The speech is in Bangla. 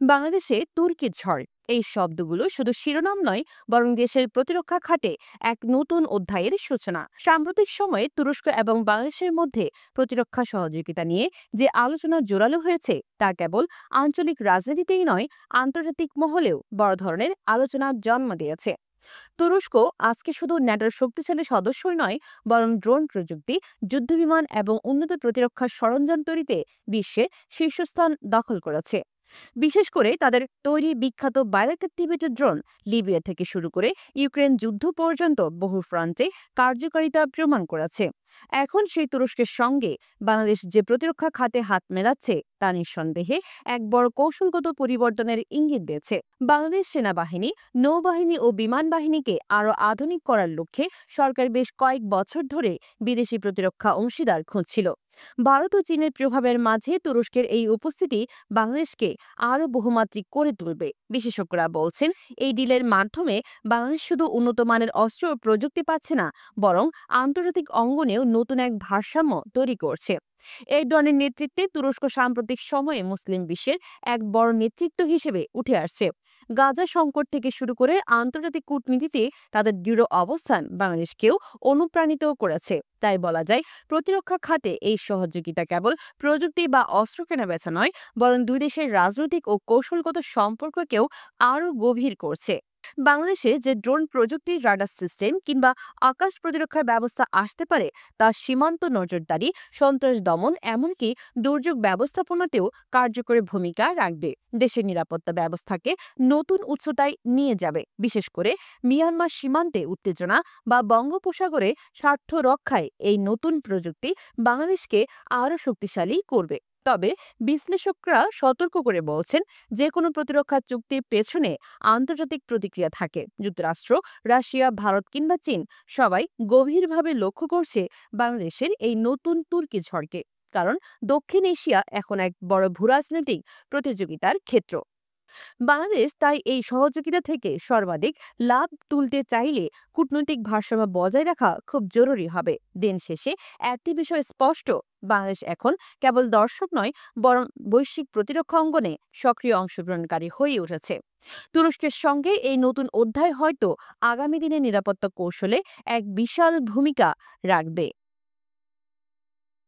বাংলাদেশে তুর্কির ঝড় এই শব্দগুলো শুধু শিরোনাম নয়, বরং দেশের প্রতিরক্ষা খাতে এক নতুন অধ্যায়ের সূচনা। সাম্প্রতিক সময়ে তুরস্ক এবং বাংলাদেশের মধ্যে প্রতিরক্ষা সহযোগিতা নিয়ে যে আলোচনা জোরালো হয়েছে তা কেবল আঞ্চলিক রাজনীতিতেই নয়, আন্তর্জাতিক মহলেও বড় ধরনের আলোচনা জন্ম দিয়েছে। তুরস্ক আজকে শুধু ন্যাটোর শক্তিশালী সদস্যই নয়, বরং ড্রোন প্রযুক্তি, যুদ্ধবিমান এবং উন্নত প্রতিরক্ষা সরঞ্জাম তৈরিতে বিশ্বে শীর্ষস্থান দখল করেছে। বিশেষ করে তাদের তৈরি বিখ্যাত বাইরাক্টার ড্রোন লিবিয়া থেকে শুরু করে ইউক্রেন যুদ্ধ পর্যন্ত বহু ফ্রন্টে কার্যকারিতা প্রমাণ করেছে। এখন সেই তুরস্কের সঙ্গে বাংলাদেশ যে প্রতিরক্ষা খাতে হাত মেলাচ্ছে তা নিঃসন্দেহে এক বড় কৌশলগত পরিবর্তনের ইঙ্গিত দিয়েছে। বাংলাদেশ সেনাবাহিনী, নৌবাহিনী ও বিমান বাহিনীকে আরও আধুনিক করার লক্ষ্যে সরকার বেশ কয়েক বছর ধরে বিদেশি প্রতিরক্ষা অংশীদার খুঁজছিল। ভারত ও চীনের প্রভাবের মাঝে তুরস্কের এই উপস্থিতি বাংলাদেশকে আরও বহুমাত্রিক করে তুলবে। বিশেষজ্ঞরা বলছেন, এই ডিলের মাধ্যমে বাংলাদেশ শুধু উন্নত মানের অস্ত্র ও প্রযুক্তি পাচ্ছে না, বরং আন্তর্জাতিক অঙ্গনেও নতুন এক ভারসাম্য তৈরি করছে। এরডোয়ানের নেতৃত্বে তুরস্ক সাম্প্রতিক সময়ে মুসলিম বিশ্বের এক বড় নেতৃত্ব হিসেবে উঠে আসছে। গাজা সংকট থেকে শুরু করে আন্তর্জাতিক কূটনীতিতে তাদের দৃঢ় অবস্থান বাংলাদেশকেও অনুপ্রাণিত করেছে। তাই বলা যায়, প্রতিরক্ষা খাতে এই সহযোগিতা কেবল প্রযুক্তি বা অস্ত্র কেনাবেচা নয়, বরং দুই দেশের রাজনৈতিক ও কৌশলগত সম্পর্ককেও আরও গভীর করছে। বাংলাদেশে যে ড্রোন প্রযুক্তির রাডার সিস্টেম কিংবা আকাশ প্রতিরক্ষা ব্যবস্থা আসতে পারে, তা সীমান্ত নজরদারি, সন্ত্রাস দমন, এমনকি দুর্যোগ ব্যবস্থাপনাতেও কার্যকরী ভূমিকা রাখবে। দেশের নিরাপত্তা ব্যবস্থাকে নতুন উচ্চতায় নিয়ে যাবে, বিশেষ করে মিয়ানমার সীমান্তে উত্তেজনা বা বঙ্গোপসাগরে স্বার্থ রক্ষায় এই নতুন প্রযুক্তি বাংলাদেশকে আরও শক্তিশালী করবে। তবে বিশ্লেষকরা সতর্ক করে বলছেন, যে কোনো প্রতিরক্ষা চুক্তির পেছনে আন্তর্জাতিক প্রতিক্রিয়া থাকে। যুক্তরাষ্ট্র, রাশিয়া, ভারত কিংবা চীন সবাই গভীরভাবে লক্ষ্য করছে বাংলাদেশের এই নতুন তুর্কি ঝড়কে। কারণ দক্ষিণ এশিয়া এখন এক বড় ভূরাজনৈতিক প্রতিযোগিতার ক্ষেত্র। বাংলাদেশ তাই এই সহযোগিতা থেকে সর্বাধিক লাভ তুলতে চাইলে কূটনৈতিক ভারসাম্য বজায় রাখা খুব জরুরি হবে। দিন শেষে একটি বিষয় স্পষ্ট, বাংলাদেশ এখন কেবল দর্শক নয়, বরং বৈশ্বিক প্রতিরক্ষা অঙ্গনে সক্রিয় অংশগ্রহণকারী হয়ে উঠেছে। তুরস্কের সঙ্গে এই নতুন অধ্যায় হয়তো আগামী দিনে নিরাপত্তা কৌশলে এক বিশাল ভূমিকা রাখবে।